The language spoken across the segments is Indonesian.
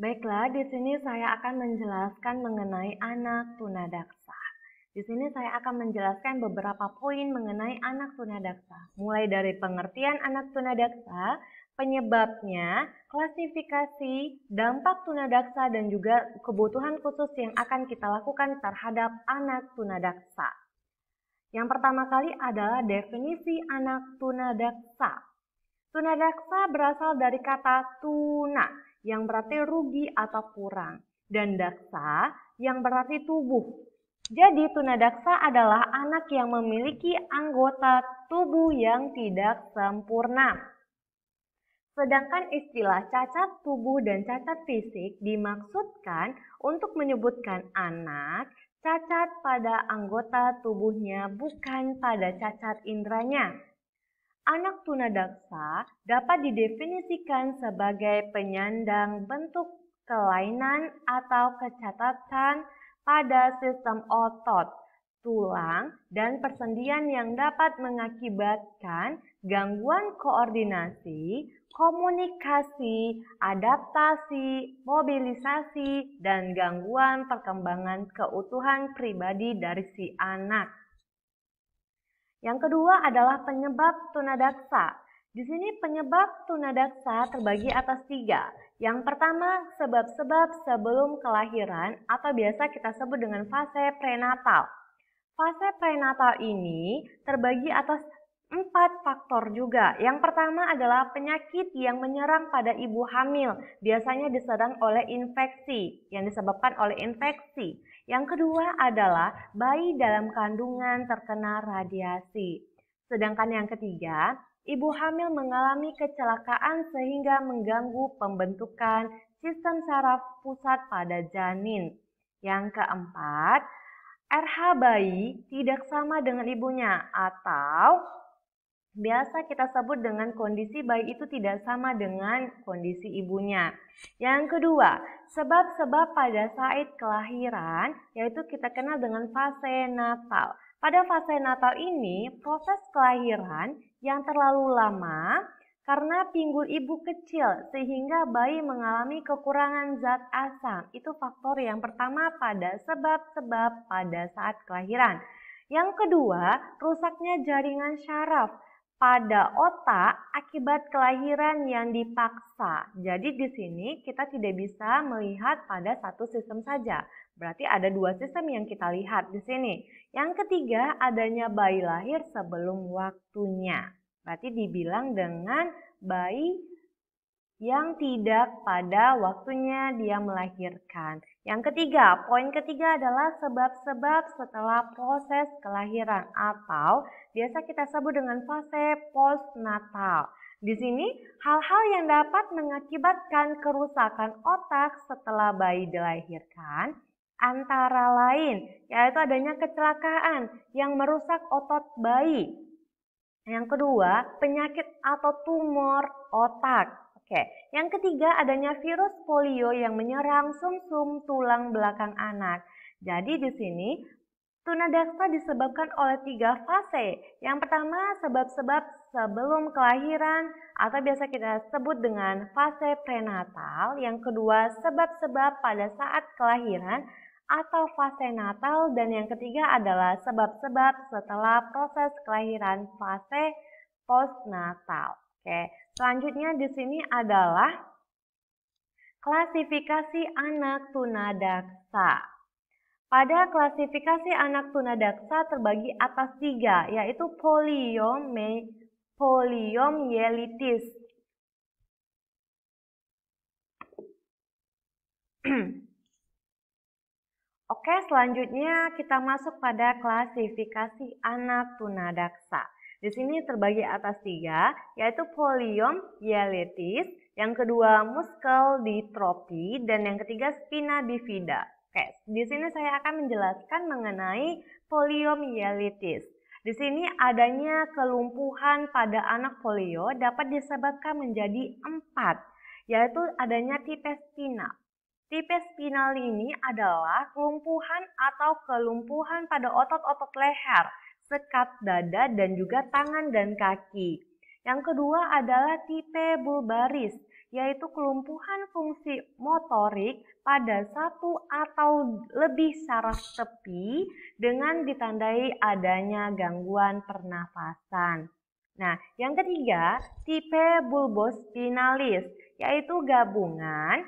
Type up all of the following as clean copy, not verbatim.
Baiklah, di sini saya akan menjelaskan mengenai anak tunadaksa. Di sini saya akan menjelaskan beberapa poin mengenai anak tunadaksa, mulai dari pengertian anak tunadaksa, penyebabnya, klasifikasi, dampak tunadaksa, dan juga kebutuhan khusus yang akan kita lakukan terhadap anak tunadaksa. Yang pertama kali adalah definisi anak tunadaksa. Tunadaksa berasal dari kata tuna, yang berarti rugi atau kurang, dan daksa yang berarti tubuh. Jadi tunadaksa adalah anak yang memiliki anggota tubuh yang tidak sempurna. Sedangkan istilah cacat tubuh dan cacat fisik dimaksudkan untuk menyebutkan anak cacat pada anggota tubuhnya, bukan pada cacat indranya. Anak tunadaksa dapat didefinisikan sebagai penyandang bentuk kelainan atau kecacatan pada sistem otot, tulang, dan persendian yang dapat mengakibatkan gangguan koordinasi, komunikasi, adaptasi, mobilisasi, dan gangguan perkembangan keutuhan pribadi dari si anak. Yang kedua adalah penyebab tunadaksa. Di sini penyebab tunadaksa terbagi atas 3. Yang pertama, sebab-sebab sebelum kelahiran atau biasa kita sebut dengan fase prenatal. Fase prenatal ini terbagi atas 4 faktor juga. Yang pertama adalah penyakit yang menyerang pada ibu hamil, biasanya diserang oleh infeksi, yang disebabkan oleh infeksi. Yang kedua adalah bayi dalam kandungan terkena radiasi. Sedangkan yang ketiga, ibu hamil mengalami kecelakaan sehingga mengganggu pembentukan sistem saraf pusat pada janin. Yang keempat, RH bayi tidak sama dengan ibunya atau biasa kita sebut dengan kondisi bayi itu tidak sama dengan kondisi ibunya. Yang kedua, sebab-sebab pada saat kelahiran, yaitu kita kenal dengan fase natal. Pada fase natal ini, proses kelahiran yang terlalu lama karena pinggul ibu kecil sehingga bayi mengalami kekurangan zat asam. Itu faktor yang pertama pada sebab-sebab pada saat kelahiran. Yang kedua, rusaknya jaringan syaraf pada otak akibat kelahiran yang dipaksa. Jadi di sini kita tidak bisa melihat pada satu sistem saja. Berarti ada 2 sistem yang kita lihat di sini. Yang ketiga, adanya bayi lahir sebelum waktunya. Berarti dibilang dengan bayi yang tidak pada waktunya dia melahirkan. Yang ketiga, poin ketiga adalah sebab-sebab setelah proses kelahiran atau biasa kita sebut dengan fase postnatal. Di sini, hal-hal yang dapat mengakibatkan kerusakan otak setelah bayi dilahirkan antara lain yaitu adanya kecelakaan yang merusak otot bayi. Yang kedua, penyakit atau tumor otak. Oke, yang ketiga adanya virus polio yang menyerang sumsum tulang belakang anak. Jadi di sini tunadaksa disebabkan oleh 3 fase. Yang pertama, sebab-sebab sebelum kelahiran atau biasa kita sebut dengan fase prenatal. Yang kedua, sebab-sebab pada saat kelahiran atau fase natal, dan yang ketiga adalah sebab-sebab setelah proses kelahiran fase postnatal. Oke, selanjutnya di sini adalah klasifikasi anak tunadaksa. Pada klasifikasi anak tunadaksa terbagi atas 3, yaitu poliomyelitis. Oke, selanjutnya kita masuk pada klasifikasi anak tunadaksa. Di sini terbagi atas 3, yaitu poliomyelitis, yang kedua muskel ditrofi, dan yang ketiga spina bifida. Oke, di sini saya akan menjelaskan mengenai poliomyelitis. Di sini adanya kelumpuhan pada anak polio dapat disebabkan menjadi 4, yaitu adanya tipe spinal. Tipe spinal ini adalah kelumpuhan atau kelumpuhan pada otot-otot leher, sekat dada, dan juga tangan dan kaki. Yang kedua adalah tipe bulbaris, yaitu kelumpuhan fungsi motorik pada satu atau lebih saraf tepi dengan ditandai adanya gangguan pernafasan. Nah, yang ketiga, tipe bulbospinalis, yaitu gabungan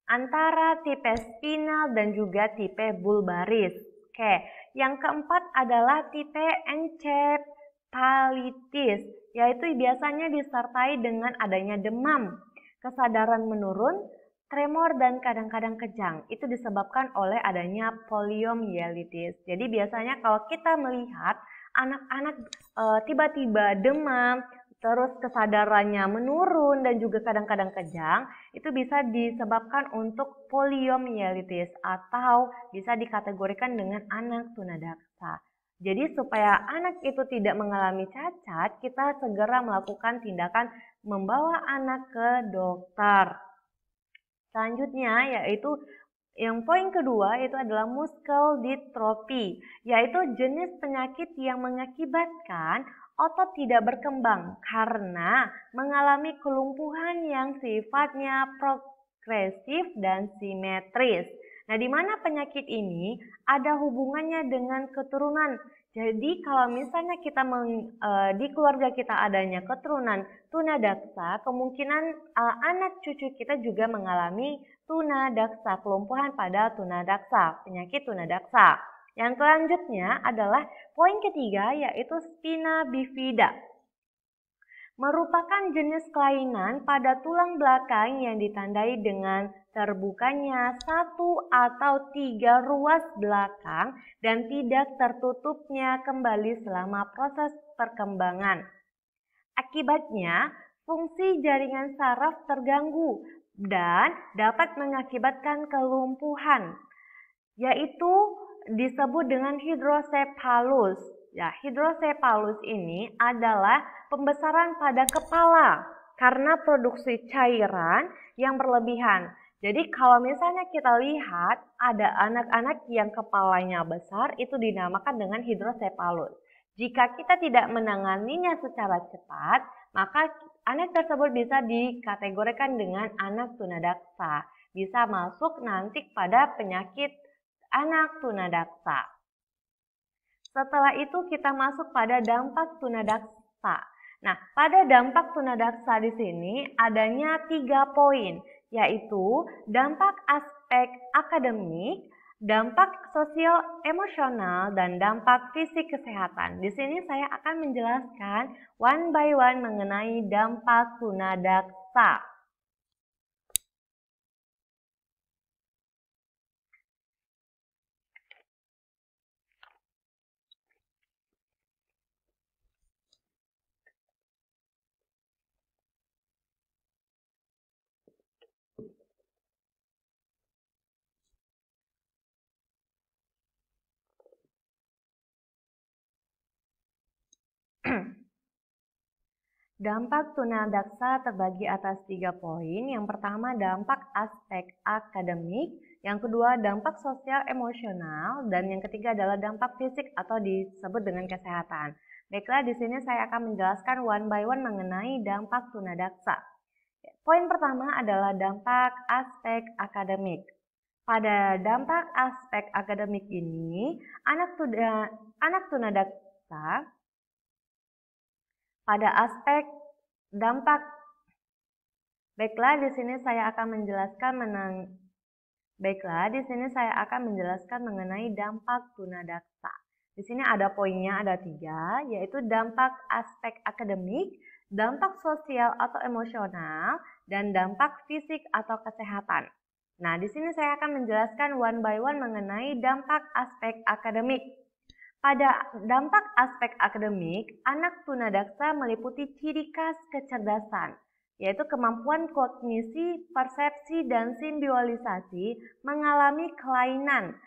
antara tipe spinal dan juga tipe bulbaris. Oke, yang keempat adalah tipe encephalitis, yaitu biasanya disertai dengan adanya demam, kesadaran menurun, tremor, dan kadang-kadang kejang. Itu disebabkan oleh adanya poliomyelitis. Jadi biasanya kalau kita melihat anak-anak tiba-tiba demam, terus kesadarannya menurun dan juga kadang-kadang kejang, itu bisa disebabkan untuk poliomyelitis atau bisa dikategorikan dengan anak tunadaksa. Jadi supaya anak itu tidak mengalami cacat, kita segera melakukan tindakan membawa anak ke dokter. Selanjutnya yaitu yang poin kedua itu adalah muscle dystrophy, yaitu jenis penyakit yang mengakibatkan otot tidak berkembang karena mengalami kelumpuhan yang sifatnya progresif dan simetris. Nah, di mana penyakit ini ada hubungannya dengan keturunan. Jadi kalau misalnya kita di keluarga kita adanya keturunan tunadaksa, kemungkinan anak cucu kita juga mengalami tunadaksa, kelumpuhan pada tunadaksa, penyakit tunadaksa. Yang selanjutnya adalah poin ketiga yaitu spina bifida. Merupakan jenis kelainan pada tulang belakang yang ditandai dengan terbukanya 1 atau 3 ruas belakang dan tidak tertutupnya kembali selama proses perkembangan. Akibatnya, fungsi jaringan saraf terganggu dan dapat mengakibatkan kelumpuhan, yaitu disebut dengan hidrosephalus. Ya, hidrosephalus ini adalah pembesaran pada kepala karena produksi cairan yang berlebihan. Jadi kalau misalnya kita lihat ada anak-anak yang kepalanya besar, itu dinamakan dengan hidrosephalus. Jika kita tidak menanganinya secara cepat, maka anak tersebut bisa dikategorikan dengan anak tunadaksa. Bisa masuk nanti pada penyakit anak tunadaksa. Setelah itu kita masuk pada dampak tunadaksa. Nah, pada dampak tunadaksa di sini adanya 3 poin, yaitu dampak aspek akademik, dampak sosial emosional, dan dampak fisik kesehatan. Di sini saya akan menjelaskan one by one mengenai dampak tunadaksa. Dampak tunadaksa terbagi atas 3 poin. Yang pertama dampak aspek akademik, yang kedua dampak sosial emosional, dan yang ketiga adalah dampak fisik atau disebut dengan kesehatan. Baiklah, di sini saya akan menjelaskan one by one mengenai dampak tunadaksa. Poin pertama adalah dampak aspek akademik. Pada dampak aspek akademik ini, anak tunadaksa pada aspek dampak. Baiklah, di sini saya akan menjelaskan mengenai dampak tunadaksa. Di sini ada poinnya, ada 3, yaitu dampak aspek akademik, dampak sosial atau emosional, dan dampak fisik atau kesehatan. Nah, di sini saya akan menjelaskan one by one mengenai dampak aspek akademik. Pada dampak aspek akademik, anak tunadaksa meliputi ciri khas kecerdasan, yaitu kemampuan kognisi, persepsi, dan simbiolisasi mengalami kelainan,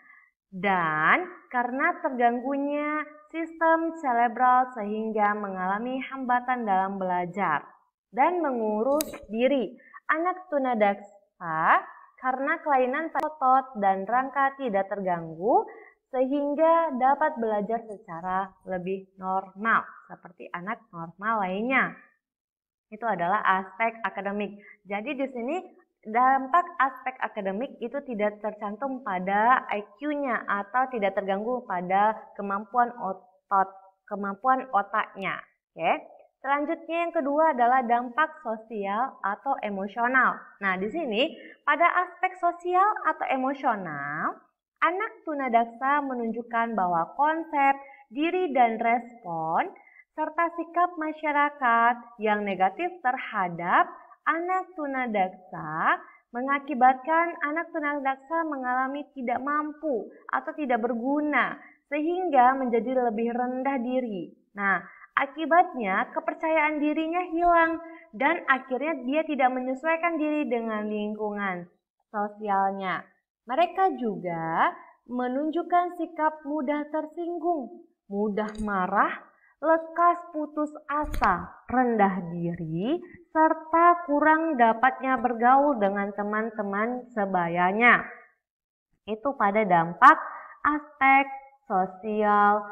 dan karena terganggunya sistem cerebral sehingga mengalami hambatan dalam belajar dan mengurus diri. Anak tunadaksa karena kelainan otot dan rangka tidak terganggu, sehingga dapat belajar secara lebih normal, seperti anak normal lainnya. itu adalah aspek akademik. Jadi di sini dampak aspek akademik itu tidak tercantum pada IQ-nya atau tidak terganggu pada kemampuan otaknya. Oke. Selanjutnya yang kedua adalah dampak sosial atau emosional. Nah, di sini pada aspek sosial atau emosional, anak tunadaksa menunjukkan bahwa konsep diri dan respon serta sikap masyarakat yang negatif terhadap anak tunadaksa mengakibatkan anak tunadaksa mengalami tidak mampu atau tidak berguna sehingga menjadi lebih rendah diri. Nah, akibatnya kepercayaan dirinya hilang dan akhirnya dia tidak menyesuaikan diri dengan lingkungan sosialnya. Mereka juga menunjukkan sikap mudah tersinggung, mudah marah, lekas putus asa, rendah diri, serta kurang dapatnya bergaul dengan teman-teman sebayanya. Itu pada dampak aspek sosial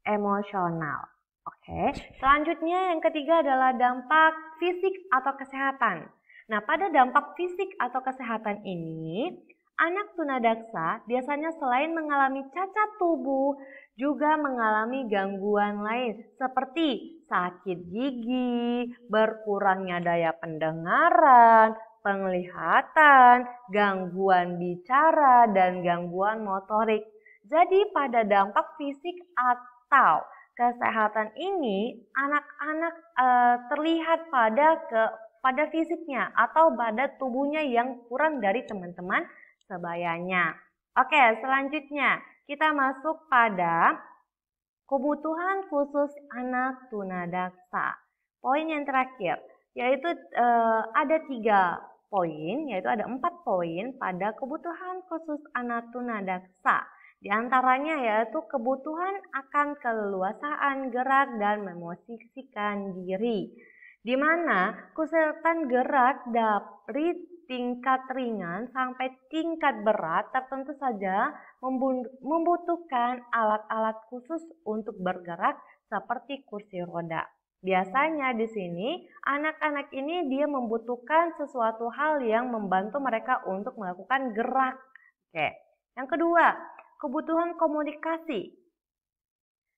emosional. Oke, selanjutnya yang ketiga adalah dampak fisik atau kesehatan. Nah, pada dampak fisik atau kesehatan ini, anak tunadaksa biasanya selain mengalami cacat tubuh, juga mengalami gangguan lain seperti sakit gigi, berkurangnya daya pendengaran, penglihatan, gangguan bicara, dan gangguan motorik. Jadi pada dampak fisik atau kesehatan ini, anak-anak terlihat pada fisiknya atau pada tubuhnya yang kurang dari teman-teman sebayanya. Oke, selanjutnya kita masuk pada kebutuhan khusus anak tunadaksa. Poin yang terakhir, yaitu ada 3 poin, yaitu ada 4 poin pada kebutuhan khusus anak tunadaksa. Di antaranya yaitu kebutuhan akan keleluasaan gerak dan memosisikan diri, di mana kesulitan gerak dari tingkat ringan sampai tingkat berat tertentu saja membutuhkan alat-alat khusus untuk bergerak seperti kursi roda. Biasanya di sini anak-anak ini dia membutuhkan sesuatu hal yang membantu mereka untuk melakukan gerak. Oke. Yang kedua, kebutuhan komunikasi.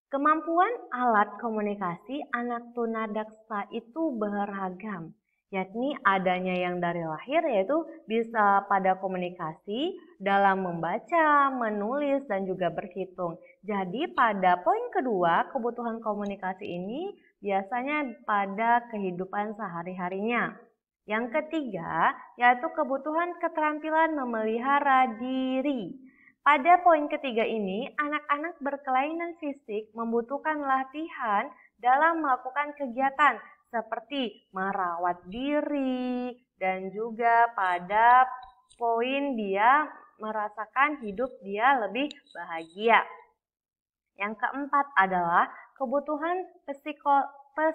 Kemampuan alat komunikasi anak tunadaksa itu beragam, yakni adanya yang dari lahir yaitu bisa pada komunikasi dalam membaca, menulis, dan juga berhitung. Jadi pada poin kedua, kebutuhan komunikasi ini biasanya pada kehidupan sehari-harinya. Yang ketiga, yaitu kebutuhan keterampilan memelihara diri. Pada poin ketiga ini, anak-anak berkelainan fisik membutuhkan latihan dalam melakukan kegiatan seperti merawat diri dan juga pada poin dia merasakan hidup dia lebih bahagia. Yang keempat adalah kebutuhan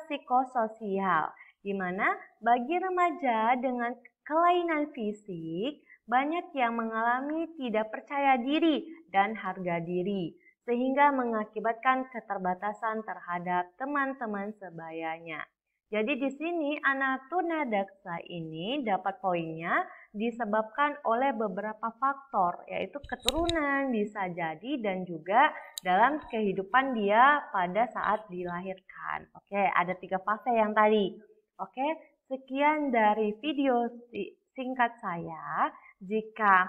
psikososial, di mana bagi remaja dengan kelainan fisik, banyak yang mengalami tidak percaya diri dan harga diri, sehingga mengakibatkan keterbatasan terhadap teman-teman sebayanya. Jadi di sini anak tunadaksa ini dapat poinnya disebabkan oleh beberapa faktor, yaitu keturunan bisa jadi dan juga dalam kehidupan dia pada saat dilahirkan. Oke, ada 3 fase yang tadi. Oke, sekian dari video singkat saya. Jika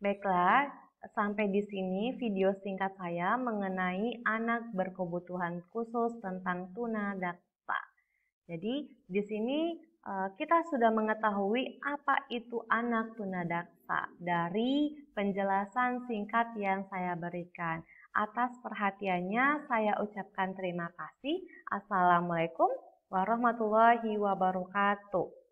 baiklah, sampai di sini video singkat saya mengenai anak berkebutuhan khusus tentang tunadaksa. Jadi di sini kita sudah mengetahui apa itu anak tunadaksa dari penjelasan singkat yang saya berikan. Atas perhatiannya saya ucapkan terima kasih. Assalamualaikum warahmatullahi wabarakatuh.